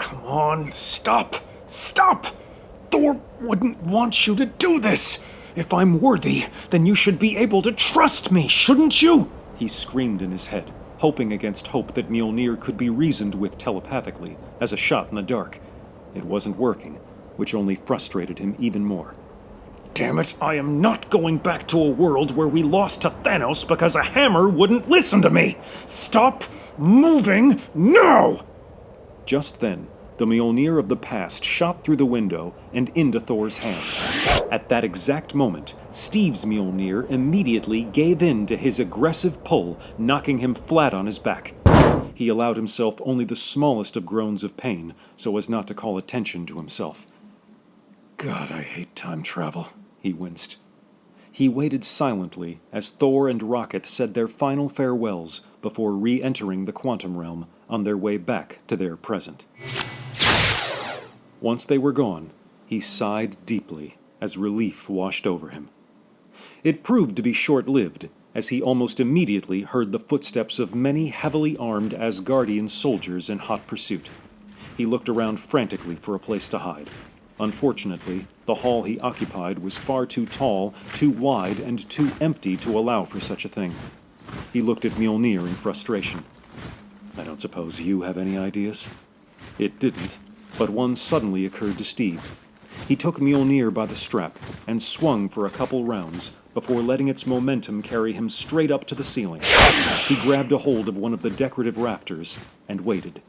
Come on, stop! Stop! Thor wouldn't want you to do this! If I'm worthy, then you should be able to trust me, shouldn't you? He screamed in his head, hoping against hope that Mjolnir could be reasoned with telepathically, as a shot in the dark. It wasn't working, which only frustrated him even more. Damn it, I am not going back to a world where we lost to Thanos because a hammer wouldn't listen to me! Stop moving now! Just then, the Mjolnir of the past shot through the window and into Thor's hand. At that exact moment, Steve's Mjolnir immediately gave in to his aggressive pull, knocking him flat on his back. He allowed himself only the smallest of groans of pain, so as not to call attention to himself. God, I hate time travel, he winced. He waited silently as Thor and Rocket said their final farewells before re-entering the quantum realm on their way back to their present. Once they were gone, he sighed deeply as relief washed over him. It proved to be short-lived, as he almost immediately heard the footsteps of many heavily armed Asgardian soldiers in hot pursuit. He looked around frantically for a place to hide. Unfortunately, the hall he occupied was far too tall, too wide, and too empty to allow for such a thing. He looked at Mjolnir in frustration. I don't suppose you have any ideas? It didn't, but one suddenly occurred to Steve. He took Mjolnir by the strap and swung for a couple rounds before letting its momentum carry him straight up to the ceiling. He grabbed a hold of one of the decorative rafters and waited.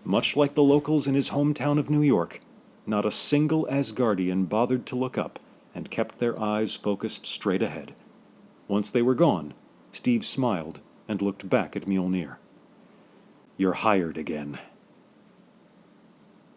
Much like the locals in his hometown of New York, not a single Asgardian bothered to look up and kept their eyes focused straight ahead. Once they were gone, Steve smiled and looked back at Mjolnir. You're hired again.